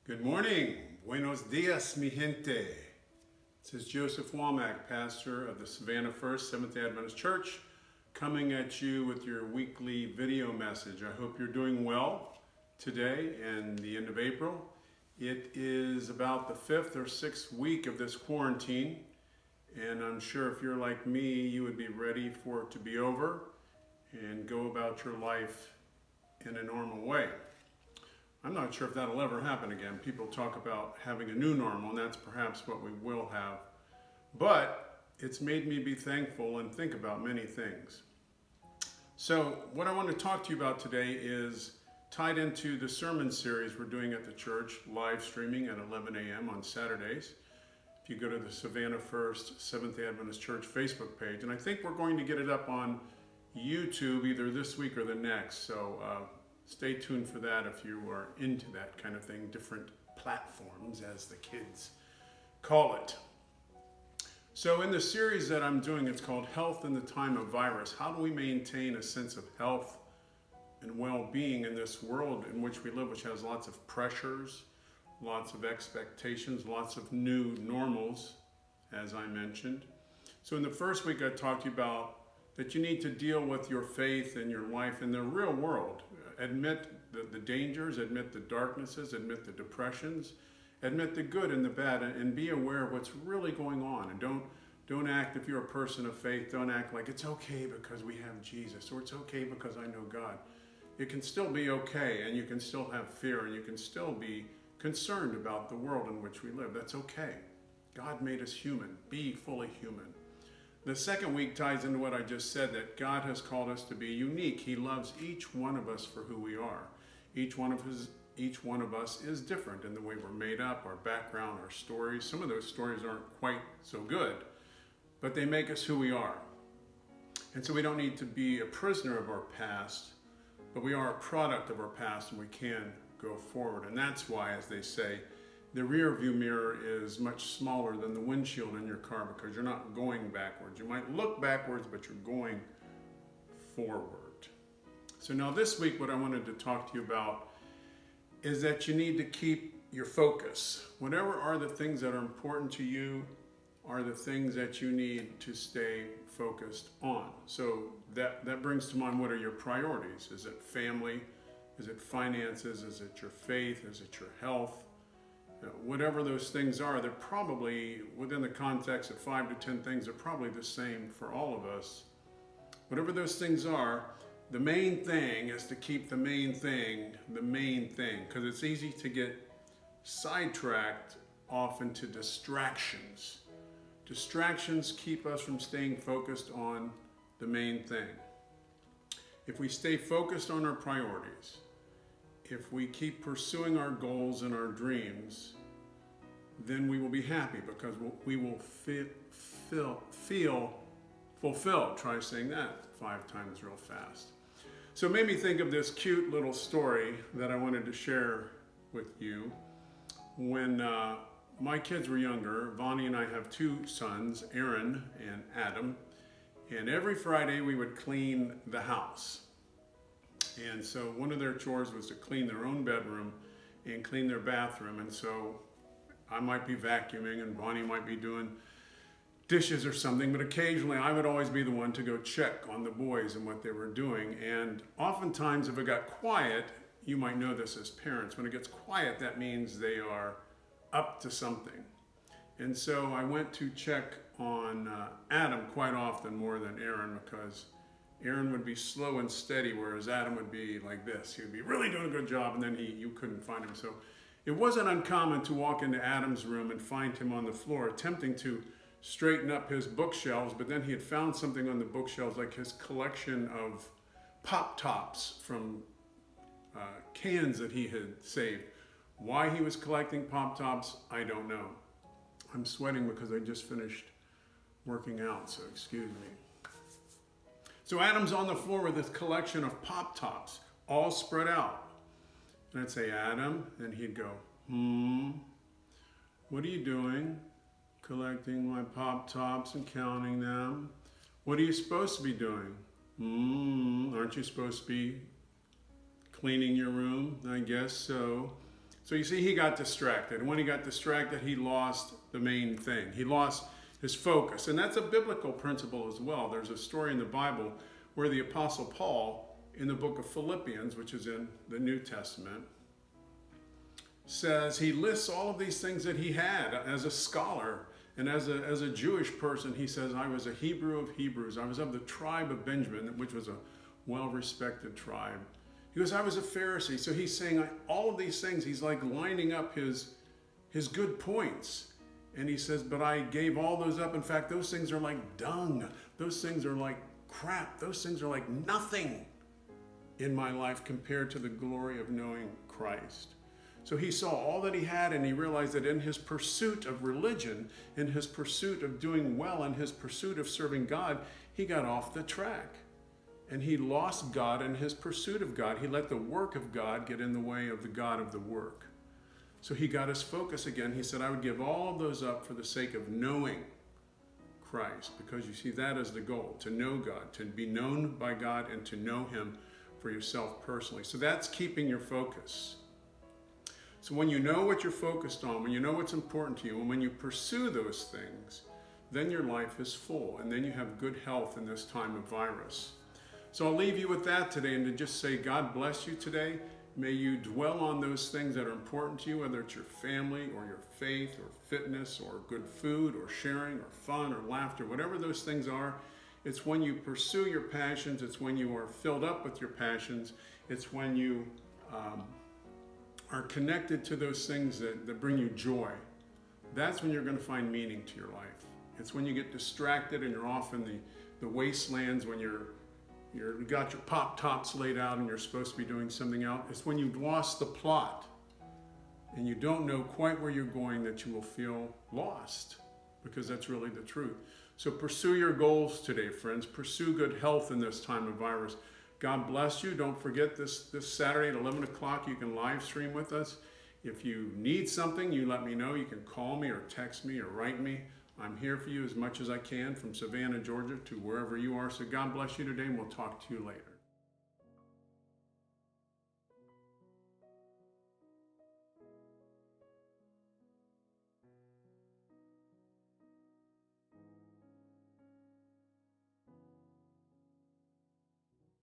Good morning. Buenos dias, mi gente. This is Joseph Womack, pastor of the Savannah First Seventh-day Adventist Church, coming at you with your weekly video message. I hope you're doing well today and the end of April. It is about the 5th or 6th week of this quarantine, and I'm sure if you're like me, you would be ready for it to be over and go about your life in a normal way. I'm not sure if that'll ever happen again. People talk about having a new normal, and that's perhaps what we will have. But it's made me be thankful and think about many things. So what I want to talk to you about today is tied into the sermon series we're doing at the church, live streaming at 11 a.m. on Saturdays. If you go to the Savannah First Seventh-day Adventist Church Facebook page, and I think we're going to get it up on YouTube either this week or the next. So stay tuned for that if you are into that kind of thing, different platforms as the kids call it. So in the series that I'm doing, it's called Health in the Time of Virus. How do we maintain a sense of health and well-being in this world in which we live, which has lots of pressures, lots of expectations, lots of new normals, as I mentioned. So in the first week, I talked to you about that you need to deal with your faith and your life in the real world. Admit the dangers, admit the darknesses, admit the depressions, admit the good and the bad, and be aware of what's really going on. And don't act, if you're a person of faith, don't act like it's okay because we have Jesus, or it's okay because I know God. It can still be okay, and you can still have fear, and you can still be concerned about the world in which we live. That's okay. God made us human. Be fully human. The second week ties into what I just said, that God has called us to be unique. He loves each one of us for who we are. Each one of us is different in the way we're made up, our background, our stories. Some of those stories aren't quite so good, but they make us who we are. And so we don't need to be a prisoner of our past, but we are a product of our past, and we can go forward. And that's why, as they say, the rear view mirror is much smaller than the windshield in your car, because you're not going backwards. You might look backwards, but you're going forward. So now this week, what I wanted to talk to you about is that you need to keep your focus. Whatever are the things that are important to you are the things that you need to stay focused on. So that brings to mind, what are your priorities? Is it family? Is it finances? Is it your faith? Is it your health? Whatever those things are, they're probably, within the context of 5 to 10 things, they're probably the same for all of us. Whatever those things are, the main thing is to keep the main thing, because it's easy to get sidetracked off into distractions. Distractions keep us from staying focused on the main thing. If we stay focused on our priorities, if we keep pursuing our goals and our dreams, then we will be happy, because we will feel fulfilled. Try saying that 5 times real fast. So it made me think of this cute little story that I wanted to share with you. When my kids were younger, Vonnie and I have 2 sons, Aaron and Adam, and every Friday we would clean the house. And so one of their chores was to clean their own bedroom and clean their bathroom. And so I might be vacuuming and Bonnie might be doing dishes or something, but occasionally I would always be the one to go check on the boys and what they were doing. And oftentimes if it got quiet, you might know this as parents, when it gets quiet, that means they are up to something. And so I went to check on Adam quite often, more than Aaron, because Aaron would be slow and steady, whereas Adam would be like this. He would be really doing a good job, and then you couldn't find him. So it wasn't uncommon to walk into Adam's room and find him on the floor attempting to straighten up his bookshelves, but then he had found something on the bookshelves, like his collection of Pop-Tops from cans that he had saved. Why he was collecting Pop-Tops, I don't know. I'm sweating because I just finished working out, so excuse me. So Adam's on the floor with this collection of Pop-Tops, all spread out. And I'd say, Adam, and he'd go, what are you doing? Collecting my Pop-Tops and counting them. What are you supposed to be doing? Aren't you supposed to be cleaning your room? I guess so. So you see, he got distracted. And when he got distracted, he lost the main thing. He lost his focus. And that's a biblical principle as well. There's a story in the Bible where the Apostle Paul, in the book of Philippians, which is in the New Testament, says he lists all of these things that he had as a scholar and as a Jewish person. He says, I was a Hebrew of Hebrews. I was of the tribe of Benjamin, which was a well-respected tribe. He goes, I was a Pharisee. So he's saying all of these things. He's like lining up his good points. And he says, but I gave all those up. In fact, those things are like dung. Those things are like crap. Those things are like nothing in my life compared to the glory of knowing Christ. So he saw all that he had, and he realized that in his pursuit of religion, in his pursuit of doing well, in his pursuit of serving God, he got off the track. And he lost God in his pursuit of God. He let the work of God get in the way of the God of the work. So he got his focus again. He said, I would give all of those up for the sake of knowing Christ, because you see, that is the goal, to know God, to be known by God, and to know him for yourself personally. So that's keeping your focus. So when you know what you're focused on, when you know what's important to you, and when you pursue those things, then your life is full, and then you have good health in this time of virus. So I'll leave you with that today, and to just say, God bless you today. May you dwell on those things that are important to you, whether it's your family or your faith or fitness or good food or sharing or fun or laughter, whatever those things are. It's when you pursue your passions. It's when you are filled up with your passions. It's when you are connected to those things that bring you joy. That's when you're going to find meaning to your life. It's when you get distracted and you're off in the wastelands, when you got your pop tops laid out and you're supposed to be doing something else. It's when you've lost the plot and you don't know quite where you're going that you will feel lost, because that's really the truth. So pursue your goals today, friends. Pursue good health in this time of virus. God bless you. Don't forget this Saturday at 11 o'clock, you can live stream with us. If you need something, you let me know. You can call me or text me or write me. I'm here for you as much as I can, from Savannah, Georgia to wherever you are. So God bless you today, and we'll talk to you later.